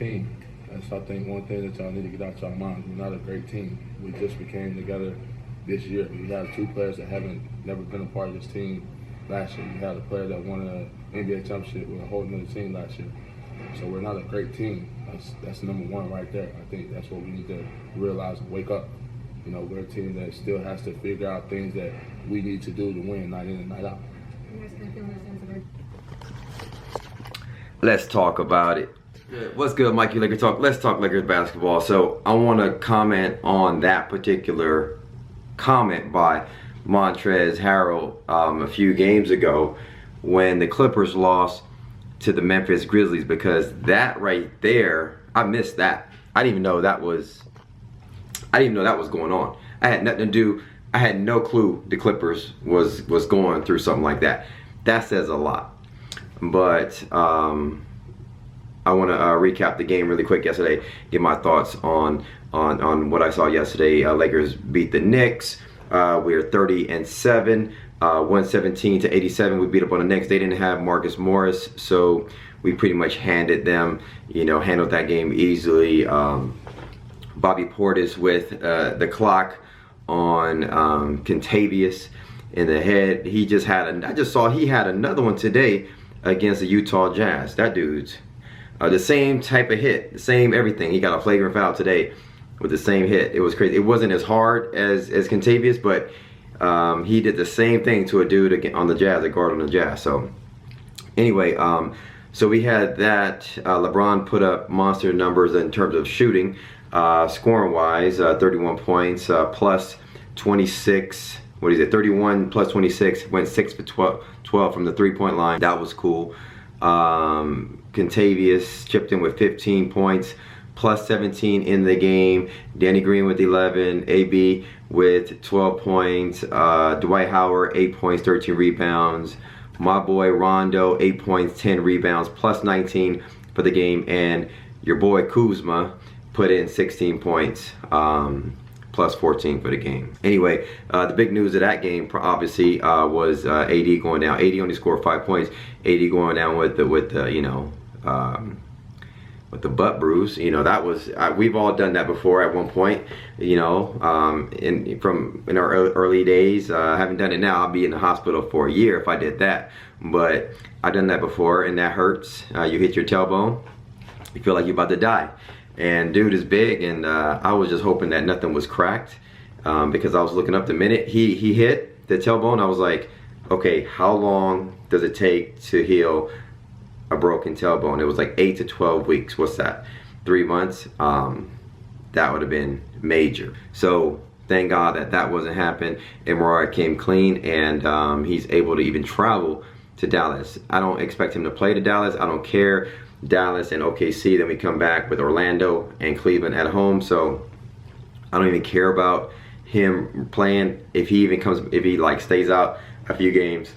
team. That's, I think, one thing that y'all need to get out y'all minds. We're not a great team. We just became together this year. We have two players that never been a part of this team last year. We had a player that won an NBA championship with a whole other team last year. So we're not a great team. That's number one right there. I think that's what we need to realize and wake up. You know, we're a team that still has to figure out things that we need to do to win night in and night out. Let's talk about it. What's good, Mikey Laker Talk? Let's talk Lakers basketball. So I want to comment on that particular comment by Montrezl Harrell a few games ago when the Clippers lost to the Memphis Grizzlies, because that right there, I missed that. I didn't even know that was going on. I had nothing to do. I had no clue the Clippers was going through something like that. That says a lot. But I want to recap the game really quick yesterday. Give my thoughts on what I saw yesterday. Lakers beat the Knicks. We're 30-7. 117-87. We beat up on the Knicks. They didn't have Marcus Morris, so we pretty much handled that game easily. Bobby Portis with the clock on Kentavious in the head. He just had I just saw he had another one today against the Utah Jazz. That dude's the same type of hit, the same everything. He got a flagrant foul today with the same hit. It was crazy. It wasn't as hard as Kentavious, but he did the same thing to a dude on the Jazz, a guard on the Jazz. So anyway, so we had that. LeBron put up monster numbers in terms of shooting, scoring wise, 31 points, plus 26. What is it? 31 plus 26, went 6 for 12 from the 3-point line. That was cool. Kentavious chipped in with 15 points, plus 17 in the game. Danny Green with 11. AB with 12 points. Dwight Howard, 8 points, 13 rebounds. My boy Rondo, 8 points, 10 rebounds, plus 19 for the game. And your boy Kuzma put in 16 points, plus 14 for the game. Anyway, the big news of that game obviously was AD going down. AD only scored 5 points. AD going down with the butt bruise. You know, that was we've all done that before at one point. You know, in our early days. I haven't done it now. I'll be in the hospital for a year if I did that. But I've done that before, and that hurts. You hit your tailbone. You feel like you're about to die. And dude is big, and I was just hoping that nothing was cracked, because I was looking up the minute he hit the tailbone. I was like, okay, how long does it take to heal a broken tailbone? It was like 8 to 12 weeks. What's that? 3 months? That would have been major. So thank God that wasn't happening. MRI came clean, and he's able to even travel to Dallas. I don't expect him to play to Dallas. I don't care. Dallas and OKC, then we come back with Orlando and Cleveland at home. So I don't even care about him playing. If he like stays out a few games,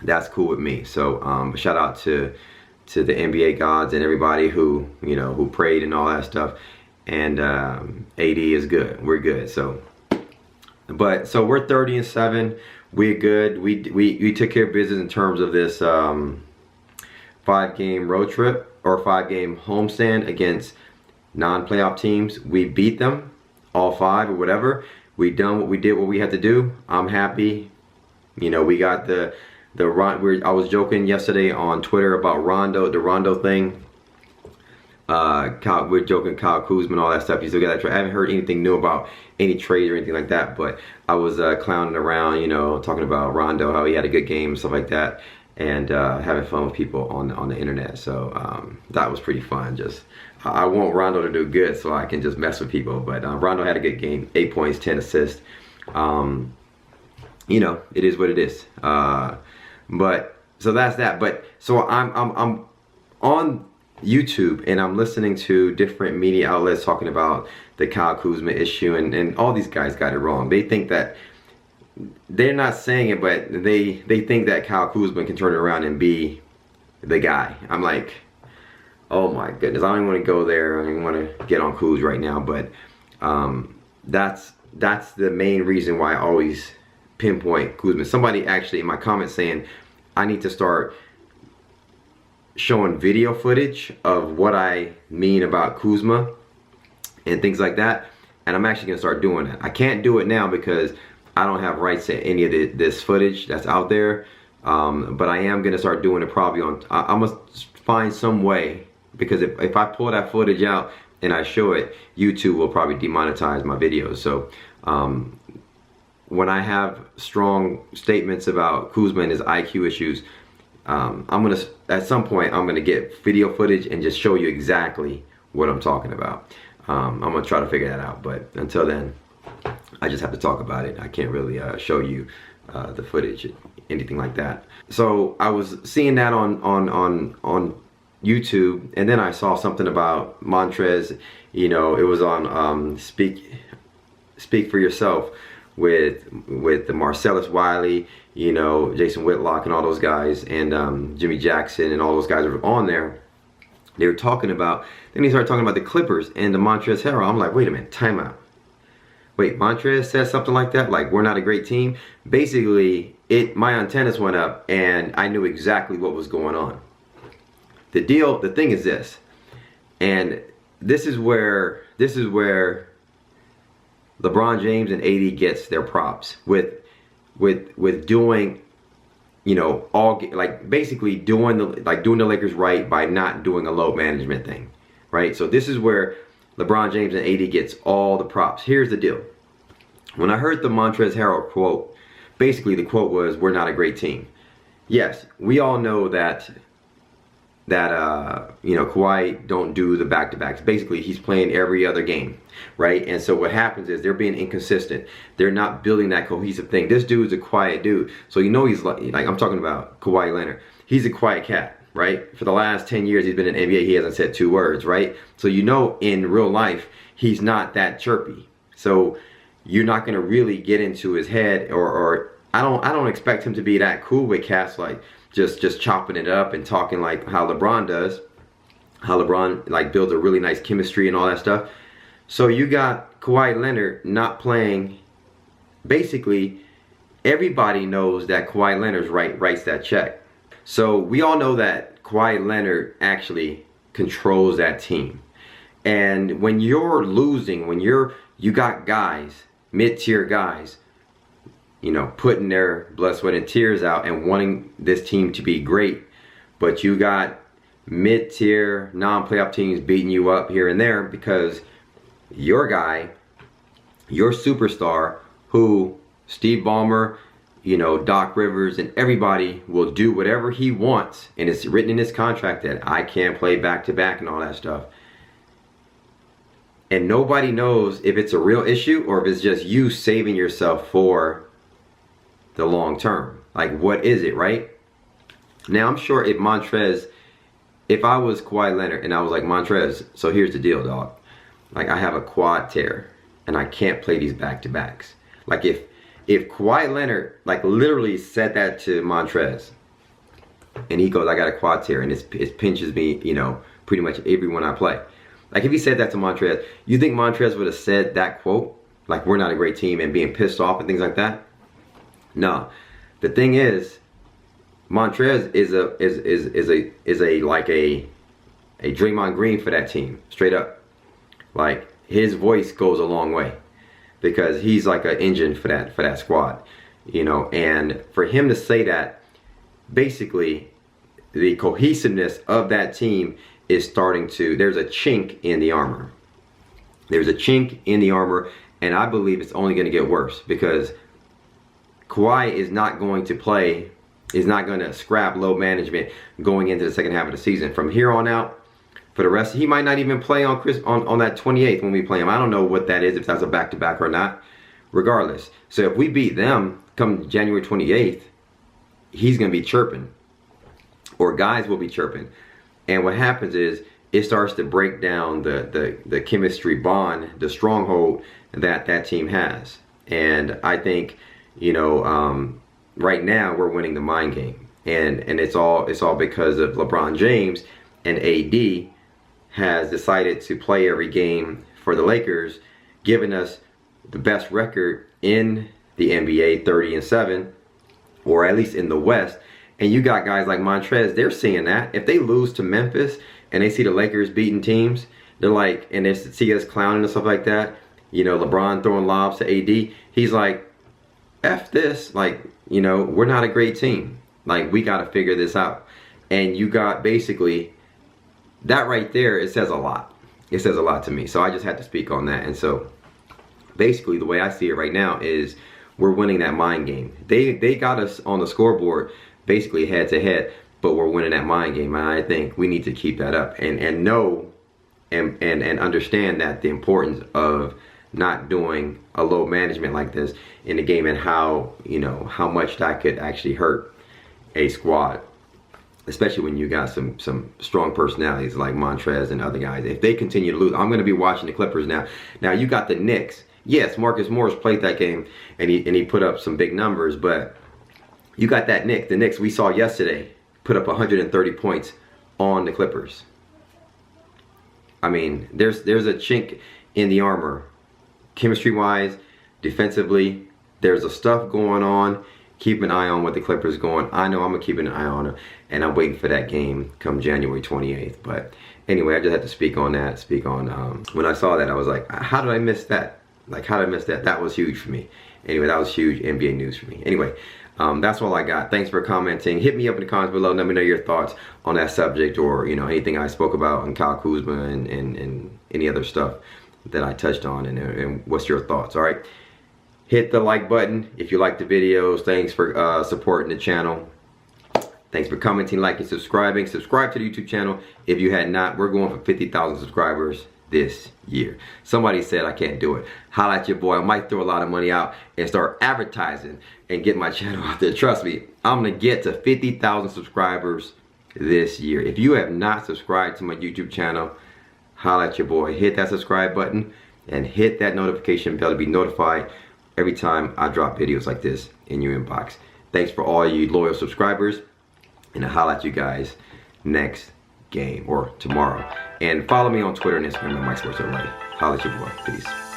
that's cool with me. So shout out to the NBA gods and everybody who prayed and all that stuff. And AD is good. We're good. So we're 30-7. We're good. We took care of business in terms of this 5-game road trip or 5-game homestand against non-playoff teams. We beat them all 5 or whatever. We did what we had to do. I'm happy. You know, we got the run. I was joking yesterday on Twitter about the Rondo thing. We're joking Kyle Kuzma and all that stuff. You still got that trade. I haven't heard anything new about any trade or anything like that, but I was clowning around, talking about Rondo, how he had a good game and stuff like that, and having fun with people on the internet. So that was pretty fun. Just I want Rondo to do good so I can just mess with people. But Rondo had a good game, 8 points, 10 assists. It is what it is. But so that's that. But so I'm on YouTube and I'm listening to different media outlets talking about the Kyle Kuzma issue, and all these guys got it wrong. They think that they're not saying it, but they think that Kyle Kuzma can turn it around and be the guy. I'm like, oh my goodness, I don't even want to go there. I don't even want to get on Kuz right now, but that's the main reason why I always pinpoint Kuzma. Somebody actually in my comments saying I need to start showing video footage of what I mean about Kuzma and things like that, and I'm actually gonna start doing that. I can't do it now because I don't have rights to any of this footage that's out there, but I am gonna start doing it probably on. I must find some way, because if I pull that footage out and I show it, YouTube will probably demonetize my videos. So when I have strong statements about Kuzma and his IQ issues, I'm gonna, at some point, I'm gonna get video footage and just show you exactly what I'm talking about. I'm gonna try to figure that out, but until then, I just have to talk about it. I can't really show you the footage, anything like that. So I was seeing that on YouTube, and then I saw something about Montrez. You know, it was on Speak for Yourself with the Marcellus Wiley, you know, Jason Whitlock and all those guys, and Jimmy Jackson and all those guys are on there. They were talking about, then he started talking about the Clippers and the Montrezl Harrell. I'm like, wait a minute, time out. Wait, Montrez said something like that? Like, we're not a great team? Basically, my antennas went up and I knew exactly what was going on. The thing is this, and this is where LeBron James and AD gets their props with doing, you know, basically doing the Lakers right by not doing a load management thing, right? So this is where LeBron James and AD gets all the props. Here's the deal. When I heard the Montrezl Harrell quote, basically the quote was, "We're not a great team." Yes, we all know that you know, Kawhi don't do the back-to-backs. Basically, he's playing every other game, right? And so what happens is they're being inconsistent. They're not building that cohesive thing. This dude's a quiet dude. So you know he's like I'm talking about Kawhi Leonard. He's a quiet cat, right? For the last 10 years he's been in the NBA, he hasn't said 2 words, right? So you know in real life he's not that chirpy. So you're not going to really get into his head, or I don't expect him to be that cool with cats, like just chopping it up and talking like how LeBron does. How LeBron like builds a really nice chemistry and all that stuff. So you got Kawhi Leonard not playing. Basically, everybody knows that Kawhi Leonard writes that check. So we all know that Kawhi Leonard actually controls that team. And when you're losing, when you got guys, mid-tier guys, you know, putting their blood, sweat, and tears out and wanting this team to be great, but you got mid-tier, non-playoff teams beating you up here and there because your guy, your superstar, who Steve Ballmer, you know, Doc Rivers, and everybody will do whatever he wants, and it's written in his contract that I can't play back-to-back and all that stuff. And nobody knows if it's a real issue or if it's just you saving yourself for the long term. Like, what is it, right? Now, I'm sure if I was Kawhi Leonard and I was like, Montrez, so here's the deal, dog. Like, I have a quad tear and I can't play these back-to-backs. Like, if Kawhi Leonard, like, literally said that to Montrez, and he goes, I got a quad tear and it pinches me, you know, pretty much everyone I play. Like, if he said that to Montrez, you think Montrez would have said that quote? Like, we're not a great team, and being pissed off and things like that? No. The thing is, Montrez is like a Draymond Green for that team, straight up. Like, his voice goes a long way because he's like an engine for that squad, you know. And for him to say that, basically, the cohesiveness of that team is starting to, there's a chink in the armor. There's a chink in the armor, and I believe it's only going to get worse because Kawhi is not going to play, is not going to scrap load management going into the second half of the season. From here on out, for the rest, he might not even play on that 28th when we play him. I don't know what that is, if that's a back-to-back or not. Regardless. So if we beat them come January 28th, he's going to be chirping. Or guys will be chirping. And what happens is, it starts to break down the chemistry bond, the stronghold that team has. And I think, you know, right now we're winning the mind game, and it's all because of LeBron James, and AD has decided to play every game for the Lakers, giving us the best record in the NBA, 30-7, or at least in the West. And you got guys like Montrez, they're seeing that. If they lose to Memphis and they see the Lakers beating teams, they're like, and they see us clowning and stuff like that, you know, LeBron throwing lobs to AD, he's like, F this, like, you know, we're not a great team. Like, we got to figure this out. And you got basically, that right there, it says a lot. It says a lot to me. So I just had to speak on that. And so basically the way I see it right now is we're winning that mind game. They got us on the scoreboard basically head to head, but we're winning that mind game. And I think we need to keep that up and know and understand that the importance of not doing a low management like this in the game, and how, you know, how much that could actually hurt a squad, especially when you got some strong personalities like Montrez and other guys. If they continue to lose, I'm going to be watching the Clippers now. Now you got the Knicks. Yes, Marcus Morris played that game and he put up some big numbers, but you got that Knicks. The Knicks we saw yesterday put up 130 points on the Clippers. I mean, there's a chink in the armor, chemistry-wise, defensively. There's a stuff going on. Keep an eye on what the Clippers going. I know I'm gonna keep an eye on it, and I'm waiting for that game come January 28th. But anyway, I just had to speak on that. When I saw that, I was like, how did I miss that? Like, how did I miss that? That was huge for me. Anyway, that was huge NBA news for me. Anyway, that's all I got. Thanks for commenting. Hit me up in the comments below. Let me know your thoughts on that subject, or, you know, anything I spoke about on Kyle Kuzma and any other stuff that I touched on, and what's your thoughts. All right, hit the like button if you like the videos. Thanks for supporting the channel. Thanks for commenting, liking, subscribing. Subscribe to the YouTube channel if you had not. We're going for 50,000 subscribers this year. Somebody said I can't do it. Holla at your boy. I might throw a lot of money out and start advertising and get my channel out there. Trust me, I'm gonna get to 50,000 subscribers this year. If you have not subscribed to my YouTube channel, holla at your boy. Hit that subscribe button and hit that notification bell to be notified every time I drop videos like this in your inbox. Thanks for all you loyal subscribers, and I'll holla at you guys next game or tomorrow. And follow me on Twitter and Instagram at Mike Sports LA. Holla at your boy. Peace.